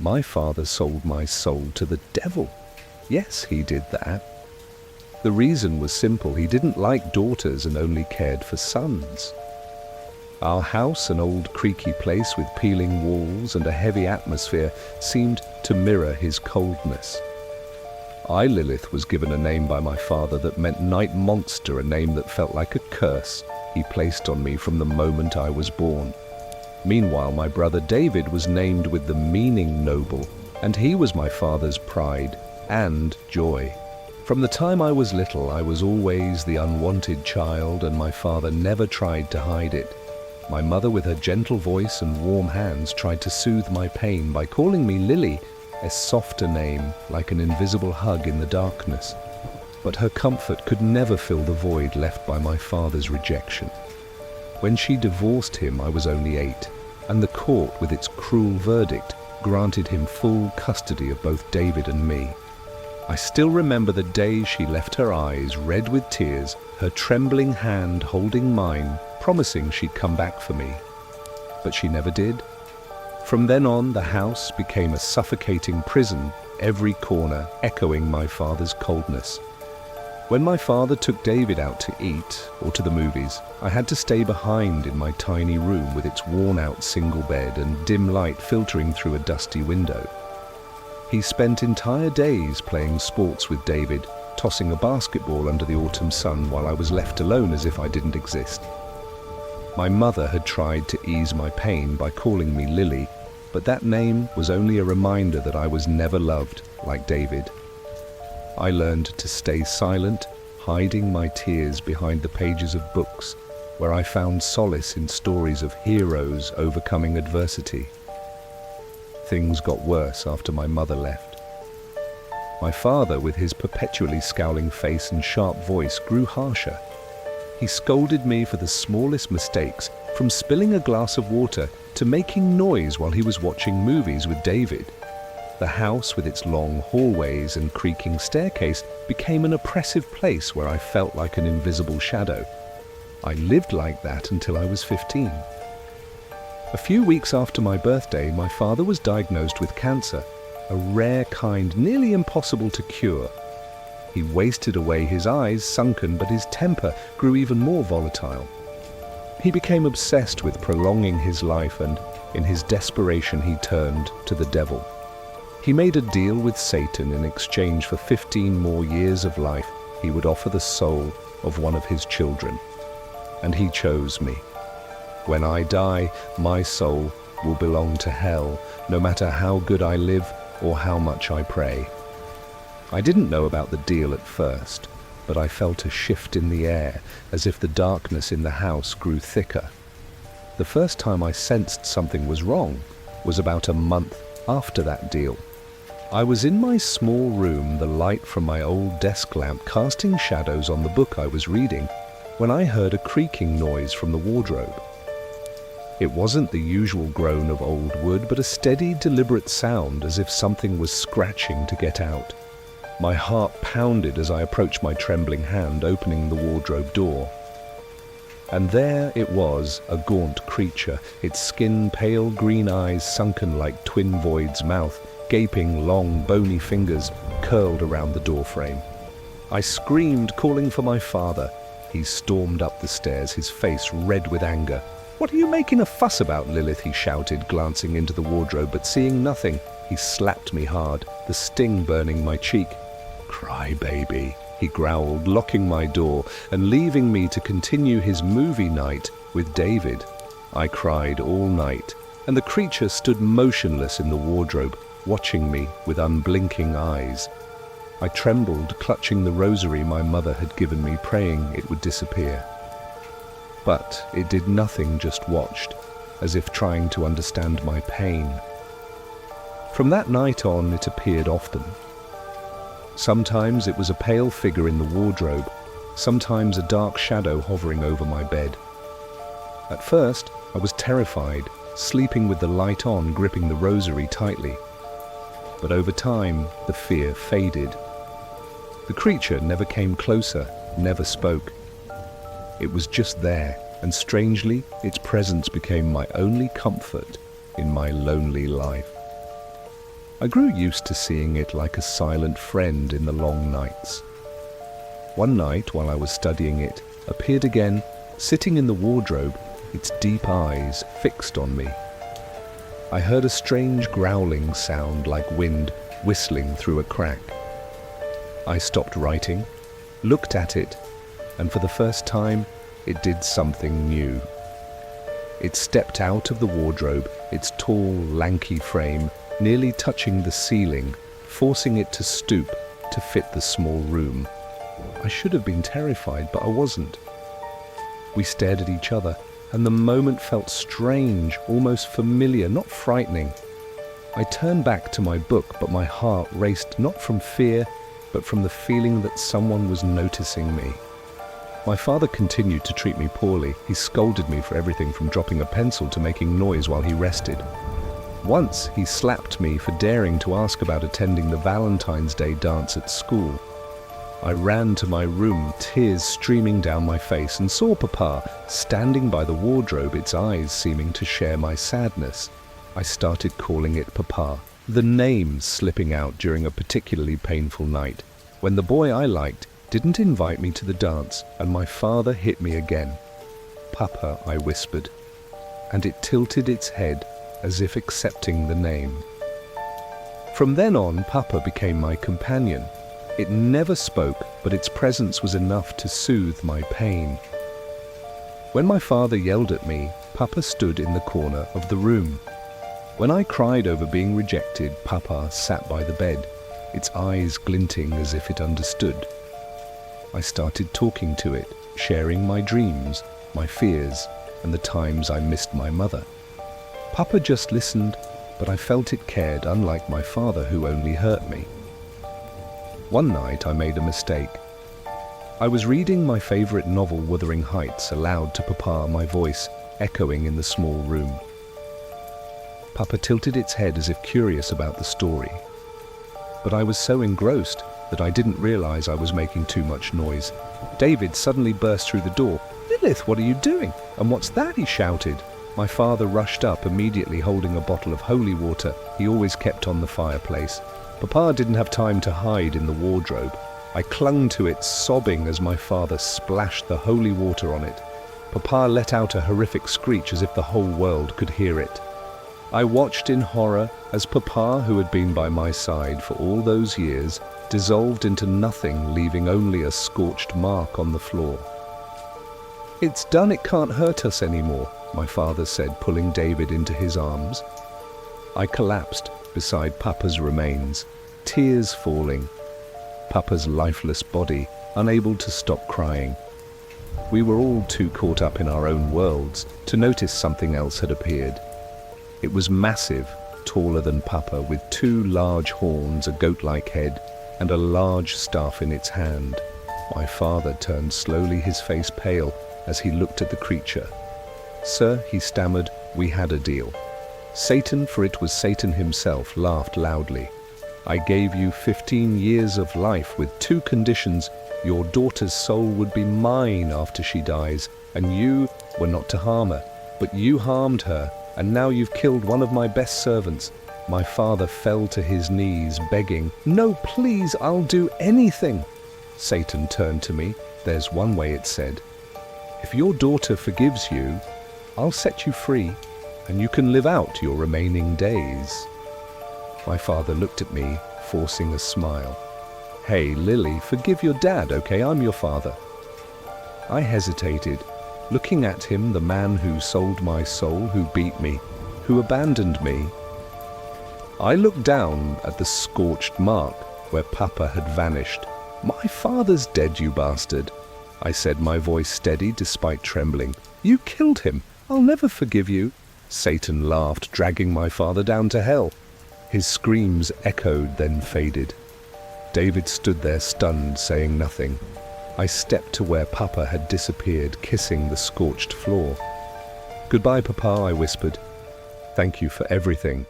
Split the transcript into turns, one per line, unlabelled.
My father sold my soul to the devil. Yes, he did that. The reason was simple. He didn't like daughters and only cared for sons. Our house, an old creaky place with peeling walls and a heavy atmosphere, seemed to mirror his coldness. I, Lilith, was given a name by my father that meant night monster, a name that felt like a curse he placed on me from the moment I was born. Meanwhile, my brother David was named with the meaning noble, and he was my father's pride and joy. From the time I was little, I was always the unwanted child, and my father never tried to hide it. My mother, with her gentle voice and warm hands, tried to soothe my pain by calling me Lily, a softer name like an invisible hug in the darkness. But her comfort could never fill the void left by my father's rejection. When she divorced him, I was only 8, and the court, with its cruel verdict, granted him full custody of both David and me. I still remember the day she left, her eyes red with tears, her trembling hand holding mine, promising she'd come back for me. But she never did. From then on, the house became a suffocating prison, every corner echoing my father's coldness. When my father took David out to eat or to the movies, I had to stay behind in my tiny room with its worn-out single bed and dim light filtering through a dusty window. He spent entire days playing sports with David, tossing a basketball under the autumn sun while I was left alone as if I didn't exist. My mother had tried to ease my pain by calling me Lily, but that name was only a reminder that I was never loved like David. I learned to stay silent, hiding my tears behind the pages of books, where I found solace in stories of heroes overcoming adversity. Things got worse after my mother left. My father, with his perpetually scowling face and sharp voice, grew harsher. He scolded me for the smallest mistakes, from spilling a glass of water to making noise while he was watching movies with David. The house, with its long hallways and creaking staircase, became an oppressive place where I felt like an invisible shadow. I lived like that until I was 15. A few weeks after my birthday, my father was diagnosed with cancer, a rare kind nearly impossible to cure. He wasted away, his eyes sunken, but his temper grew even more volatile. He became obsessed with prolonging his life, and in his desperation he turned to the devil. He made a deal with Satan. In exchange for 15 more years of life, he would offer the soul of one of his children. And he chose me. When I die, my soul will belong to hell, no matter how good I live or how much I pray. I didn't know about the deal at first, but I felt a shift in the air, as if the darkness in the house grew thicker. The first time I sensed something was wrong was about a month after that deal. I was in my small room, the light from my old desk lamp casting shadows on the book I was reading, when I heard a creaking noise from the wardrobe. It wasn't the usual groan of old wood, but a steady, deliberate sound, as if something was scratching to get out. My heart pounded as I approached my trembling hand, opening the wardrobe door. And there it was, a gaunt creature, its skin pale green eyes sunken like twin void's mouth, gaping long bony fingers curled around the doorframe. I screamed, calling for my father. He stormed up the stairs, his face red with anger. "What are you making a fuss about, Lilith?" he shouted, glancing into the wardrobe, but seeing nothing, he slapped me hard, the sting burning my cheek. "Cry baby," he growled, locking my door and leaving me to continue his movie night with David. I cried all night, and the creature stood motionless in the wardrobe, watching me with unblinking eyes. I trembled, clutching the rosary my mother had given me, praying it would disappear. But it did nothing, just watched, as if trying to understand my pain. From that night on, it appeared often. Sometimes it was a pale figure in the wardrobe, sometimes a dark shadow hovering over my bed. At first, I was terrified, sleeping with the light on, gripping the rosary tightly. But over time, the fear faded. The creature never came closer, never spoke. It was just there, and strangely, its presence became my only comfort in my lonely life. I grew used to seeing it like a silent friend in the long nights. One night, while I was studying, it appeared again, sitting in the wardrobe, its deep eyes fixed on me. I heard a strange growling sound like wind whistling through a crack. I stopped writing, looked at it, and for the first time, it did something new. It stepped out of the wardrobe, its tall, lanky frame nearly touching the ceiling, forcing it to stoop to fit the small room. I should have been terrified, but I wasn't. We stared at each other, and the moment felt strange, almost familiar, not frightening. I turned back to my book, but my heart raced not from fear, but from the feeling that someone was noticing me. My father continued to treat me poorly. He scolded me for everything from dropping a pencil to making noise while he rested. Once, he slapped me for daring to ask about attending the Valentine's Day dance at school. I ran to my room, tears streaming down my face, and saw Papa standing by the wardrobe, its eyes seeming to share my sadness. I started calling it Papa, the name slipping out during a particularly painful night, when the boy I liked didn't invite me to the dance, and my father hit me again. Papa, I whispered, and it tilted its head as if accepting the name. From then on, Papa became my companion. It never spoke, but its presence was enough to soothe my pain. When my father yelled at me, Papa stood in the corner of the room. When I cried over being rejected, Papa sat by the bed, its eyes glinting as if it understood. I started talking to it, sharing my dreams, my fears, and the times I missed my mother. Papa just listened, but I felt it cared, unlike my father, who only hurt me. One night I made a mistake. I was reading my favorite novel, Wuthering Heights, aloud to Papa, my voice echoing in the small room. Papa tilted its head as if curious about the story. But I was so engrossed that I didn't realize I was making too much noise. David suddenly burst through the door. "Lilith, what are you doing? And what's that?" he shouted. My father rushed up, immediately holding a bottle of holy water he always kept on the fireplace. Papa didn't have time to hide in the wardrobe. I clung to it, sobbing as my father splashed the holy water on it. Papa let out a horrific screech as if the whole world could hear it. I watched in horror as Papa, who had been by my side for all those years, dissolved into nothing, leaving only a scorched mark on the floor. "It's done, it can't hurt us anymore," my father said, pulling David into his arms. I collapsed beside Papa's remains, tears falling, Papa's lifeless body unable to stop crying. We were all too caught up in our own worlds to notice something else had appeared. It was massive, taller than Papa, with two large horns, a goat-like head, and a large staff in its hand. My father turned slowly, his face pale, as he looked at the creature. "Sir," he stammered, "we had a deal." Satan, for it was Satan himself, laughed loudly. "I gave you 15 years of life with two conditions. Your daughter's soul would be mine after she dies, and you were not to harm her. But you harmed her, and now you've killed one of my best servants." My father fell to his knees, begging, "No, please, I'll do anything." Satan turned to me. "There's one way," it said. "If your daughter forgives you, I'll set you free, and you can live out your remaining days." My father looked at me, forcing a smile. "Hey, Lily, forgive your dad, okay? I'm your father." I hesitated, looking at him, the man who sold my soul, who beat me, who abandoned me. I looked down at the scorched mark where Papa had vanished. "My father's dead, you bastard," I said, my voice steady despite trembling. "You killed him. I'll never forgive you." Satan laughed, dragging my father down to hell. His screams echoed, then faded. David stood there stunned, saying nothing. I stepped to where Papa had disappeared, kissing the scorched floor. "Goodbye, Papa," I whispered. "Thank you for everything."